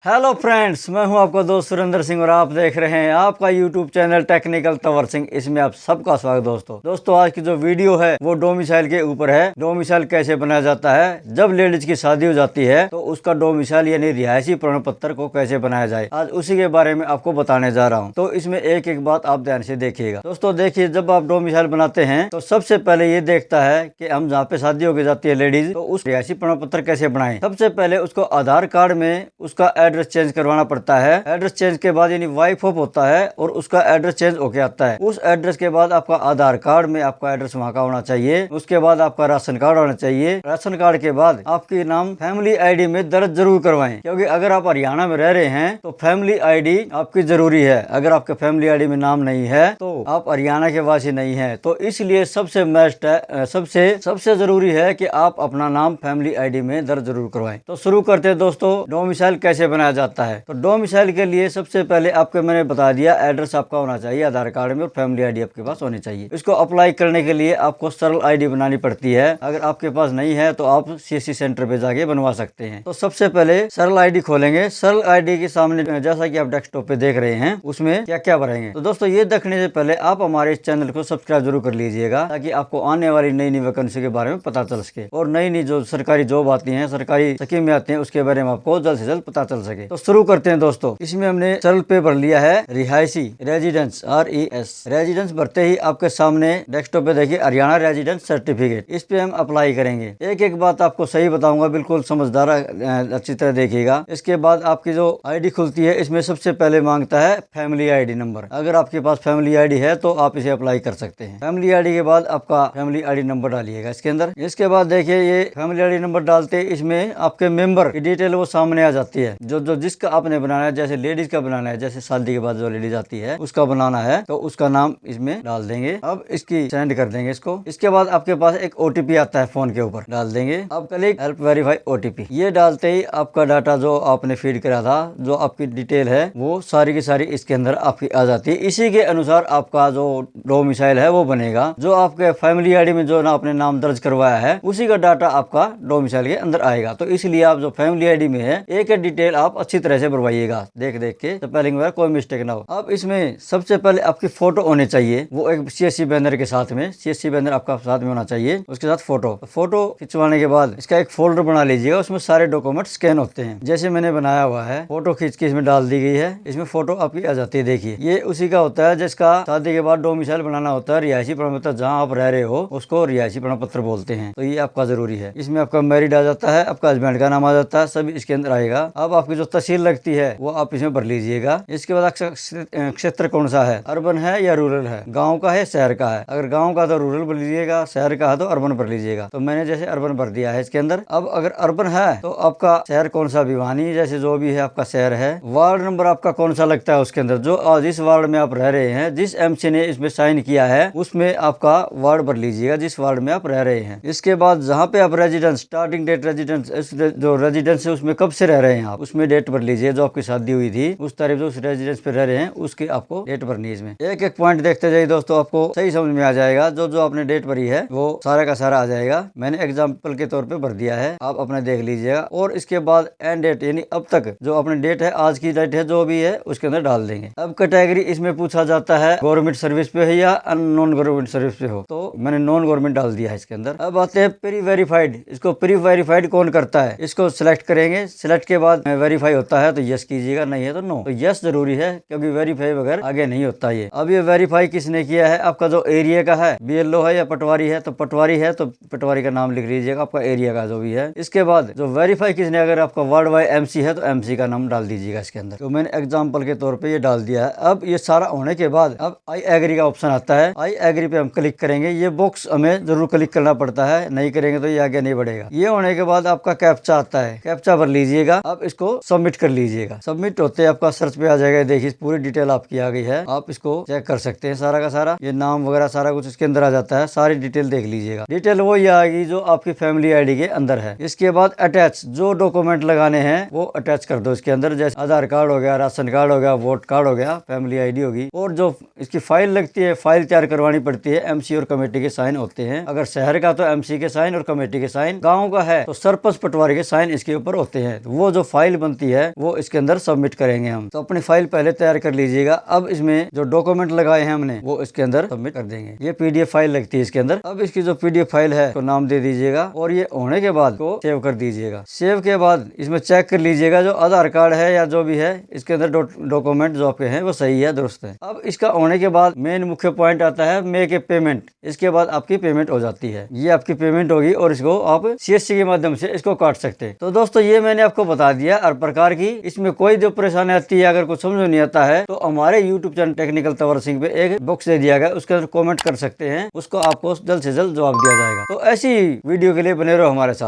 Hello friends, मैं हूं आपका दोस्त सुरेंद्र सिंह और आप देख रहे हैं आपका YouTube channel technical Tanwar Singh. इसमें आप सबका स्वागत। दोस्तों आज की जो वीडियो है वो डोमिसाइल के ऊपर है। डोमिसाइल कैसे बनाया जाता है, जब लेडीज की शादी हो जाती है तो उसका डोमिसाइल यानी रिहायशी प्रमाण पत्र को कैसे बनाया जाए, आज उसी के बारे में आपको बताने जा रहा हूँ। तो इसमें एक एक बात आप ध्यान से देखिएगा। दोस्तों देखिए, जब आप डोमिसाइल बनाते हैं तो सबसे पहले ये देखता है कि हम जहाँ पे शादी होकर जाती है लेडीज, तो उस रिहायशी प्रमाण पत्र कैसे बनाए। सबसे पहले उसको आधार कार्ड में उसका एड्रेस चेंज करवाना पड़ता है। एड्रेस चेंज के बाद यानी वाइफ ऑफ होता है और उसका एड्रेस चेंज होके आता है। उस एड्रेस के बाद आपका आधार कार्ड में आपका एड्रेस वहाँ का होना चाहिए। उसके बाद आपका राशन कार्ड होना चाहिए। राशन कार्ड के बाद आपके नाम फैमिली आईडी में दर्ज जरूर करवाएं, क्योंकि अगर आप हरियाणा में रह रहे हैं तो फैमिली आईडी आपकी जरूरी है। अगर आपके फैमिली आईडी में नाम नहीं है तो आप हरियाणा के वासी नहीं है। तो इसलिए सबसे बेस्ट है, सबसे जरूरी है कि आप अपना नाम फैमिली आईडी में दर्ज जरूर करवाएं। तो शुरू करते हैं दोस्तों, डोमिसाइल कैसे बनाया जाता है। तो डोमिसाइल के लिए सबसे पहले आपको मैंने बता दिया, एड्रेस आपका होना चाहिए आधार कार्ड में और फैमिली आईडी आपके पास होनी चाहिए। इसको अप्लाई करने के लिए आपको सरल आईडी बनानी पड़ती है। अगर आपके पास नहीं है तो आप सीएससी सेंटर पे जाके बनवा सकते हैं। तो सबसे पहले सरल आईडी खोलेंगे। सरल आईडी के सामने जैसा कि आप डेस्कटॉप पे देख रहे हैं उसमें क्या क्या भरेंगे। तो दोस्तों ये देखने से पहले आप हमारे इस चैनल को सब्सक्राइब जरूर कर लीजिएगा, ताकि आपको आने वाली नई नई वैकेंसी के बारे में पता चल सके और नई नई जो सरकारी जॉब आती है, सरकारी स्कीमें आती है, उसके बारे में आपको जल्द से जल्द पता चल सके। तो शुरू करते हैं दोस्तों। इसमें हमने सरल पे भर लिया है रिहायशी रेजिडेंस RES। रेजिडेंस भरते ही आपके सामने डेस्कटॉप पे देखिए हरियाणा रेजिडेंस सर्टिफिकेट, इस पे हम अप्लाई करेंगे। एक एक बात आपको सही बताऊंगा, बिल्कुल समझदार अच्छी तरह देखिएगा। इसके बाद आपकी जो आईडी खुलती है इसमें सबसे पहले मांगता है फैमिली आईडी नंबर। अगर आपके पास फैमिली आईडी है तो आप इसे अप्लाई कर सकते हैं। फैमिली आईडी के बाद आपका फैमिली आईडी नंबर डालिएगा इसके अंदर। इसके बाद देखिए ये फैमिली आईडी नंबर डालते इसमें आपके मेंबर की डिटेल वो सामने आ जाती है। जो जिसका आपने बनाना है, जैसे लेडीज का बनाना है, जैसे शादी के बाद जो लेडीज आती है उसका बनाना है, तो उसका नाम इसमें डाल देंगे। अब इसकी सेंड कर देंगे इसको। इसके बाद आपके पास एक OTP आता है फोन के ऊपर, डाल देंगे। अब क्लिक हेल्प वेरीफाई OTP। ये डालते ही आपका डाटा जो आपने फीड करा था, जो आपकी डिटेल है वो सारी की सारी इसके अंदर आपकी आ जाती है। इसी के अनुसार आपका जो डोमिसाइल है वो बनेगा। जो आपके फैमिली आईडी में जो ना आपने नाम दर्ज करवाया है उसी का डाटा आपका डोमिसाइल के अंदर आएगा। तो इसलिए आप जो फैमिली आईडी में है एक डिटेल आप अच्छी तरह से भरवाइएगा, देख देख के, स्पेलिंग वगैरह कोई मिस्टेक ना हो। अब इसमें सबसे पहले आपकी फोटो होनी चाहिए, वो एक CSC बैनर के साथ में। CSC बैनर आपका साथ में होना चाहिए, उसके साथ फोटो खिंचवाने के बाद इसका एक फोल्डर बना लीजिएगा। उसमें सारे डॉक्यूमेंट स्कैन होते हैं, जैसे मैंने बनाया हुआ है। फोटो खींच के इसमें डाल दी गई है। इसमें फोटो आपकी आ जाती है। देखिए ये उसी का होता है जिसका शादी के बाद डोमिसाइल बनाना होता है। रिहायशी प्रमाण पत्र जहाँ आप रह रहे हो उसको रिहायशी प्रमाण पत्र बोलते हैं। तो ये आपका जरूरी है। इसमें आपका मैरिड आ जाता है, आपका हस्बैंड का नाम आ जाता है, सभी इसके अंदर आएगा। अब आपकी जो तहसील लगती है वो आप इसमें भर लीजिएगा। इसके बाद क्षेत्र कौन सा है, अर्बन है या रूरल है, गांव का है शहर का है। अगर गांव का तो रूरल भर लीजिएगा, शहर का है तो अर्बन भर लीजिएगा। तो मैंने जैसे अर्बन भर दिया है इसके अंदर। अब अगर अर्बन है तो आपका शहर कौन सा, भिवानी जैसे जो भी है आपका शहर है। वार्ड नंबर आपका कौन सा लगता है उसके अंदर, जो जिस वार्ड में आप रह रहे हैं, जिस MC ने इसमें साइन किया है उसमें आपका वार्ड भर लीजिएगा, जिस वार्ड में आप रह रहे हैं। इसके बाद जहाँ पे आप रेजिडेंस, स्टार्टिंग डेट रेजिडेंस, जो रेजिडेंस है उसमें कब से रह रहे हैं आप, उसमें डेट भर लीजिए। जो आपकी शादी हुई थी उस तारीख जो उस रेजिडेंस पे रह रहे हैं उसकी आपको डेट भरनी है। इसमें एक एक पॉइंट देखते जाइए दोस्तों, आपको सही समझ में आ जाएगा। जो जो आपने डेट भरी है वो सारा का सारा आ जाएगा। मैंने एग्जांपल के तौर पे भर दिया है, आप अपने देख लीजिएगा। और इसके बाद एंड डेट यानी अब तक जो अपने डेट है, आज की डेट है जो भी है उसके अंदर डाल देंगे। अब कैटेगरी इसमें पूछा जाता है गवर्नमेंट सर्विस पे है या नॉन गवर्नमेंट सर्विस पे हो, तो मैंने नॉन गवर्नमेंट डाल दिया है इसके अंदर। अब आते हैं प्री वेरीफाइड। इसको प्री वेरीफाइड कौन करता है, इसको सिलेक्ट करेंगे। सिलेक्ट के बाद वेरीफाई होता है तो यस कीजिएगा, नहीं है तो नो। तो यस जरूरी है, क्योंकि वेरीफाई बगैर आगे नहीं होता ये। अब ये वेरीफाई किसने किया है, आपका जो एरिया का है, BLO है या पटवारी है, तो पटवारी है तो पटवारी का नाम लिख लीजिएगा, आपका एरिया का जो भी है। इसके बाद जो वेरीफाई किसने, अगर आपका वार्ड वाइज MC है तो MC का नाम डाल दीजिएगा इसके अंदर। तो मैंने एग्जाम्पल के तौर पर ये डाल दिया है। अब ये सारा होने के बाद अब आई एग्री का ऑप्शन आता है। आई एग्री पे हम क्लिक करेंगे। ये बॉक्स हमें जरूर क्लिक करना पड़ता है, नहीं करेंगे तो ये आगे नहीं बढ़ेगा। ये होने के बाद आपका कैप्चा आता है, कैप्चा भर लीजिएगा। अब इसको सबमिट कर लीजिएगा। सबमिट होते आपका सर्च पे आ जाएगा। देखिए पूरी डिटेल आपकी आ गई है, आप इसको चेक कर सकते हैं सारा का सारा। ये नाम वगैरह सारा कुछ इसके अंदर आ जाता है, सारी डिटेल देख लीजिएगा। डिटेल वो ये आएगी जो आपकी फैमिली आईडी के अंदर है। इसके बाद अटैच, जो डॉक्यूमेंट लगाने हैं वो अटैच कर दो इसके अंदर, जैसे आधार कार्ड हो गया, राशन कार्ड हो गया, वोट कार्ड हो गया, फैमिली आईडी होगी। और जो इसकी फाइल लगती है, फाइल तैयार करवानी पड़ती है, MC और कमेटी के साइन होते हैं। अगर शहर का तो MC के साइन और कमेटी के साइन, गाँव का है तो सरपंच पटवारी के साइन इसके ऊपर होते हैं। वो जो फाइल बनती है वो इसके अंदर सबमिट करेंगे हम। तो अपनी फाइल पहले तैयार कर लीजिएगा। अब इसमें जो डॉक्यूमेंट लगाए हैं हमने वो इसके अंदर सबमिट कर देंगे। ये पीडीएफ फाइल लगती है इसके अंदर। अब इसकी जो पीडीएफ फाइल है तो नाम दे दीजिएगा और ये होने के बाद को सेव कर दीजिएगा। सेव के बाद इसमें चेक कर लीजिएगा जो आधार कार्ड है या जो भी है इसके अंदर डॉक्यूमेंट जो आपके हैं वो सही है, दुरुस्त है। अब इसका होने के बाद मेन मुख्य पॉइंट आता है मेक ए पेमेंट। इसके बाद आपकी पेमेंट हो जाती है। ये आपकी पेमेंट होगी और इसको आप सीएससी के माध्यम से इसको काट सकते हैं। तो दोस्तों ये मैंने आपको बता दिया हर प्रकार की। इसमें कोई जो परेशानी आती है, अगर कुछ समझ नहीं आता है तो हमारे YouTube channel technical Tanwar Singh पे एक बॉक्स दे दिया गया, उसके अंदर कमेंट कर सकते हैं, उसको आपको जल्द से जल्द जवाब दिया जाएगा। तो ऐसी वीडियो के लिए बने रहो हमारे साथ।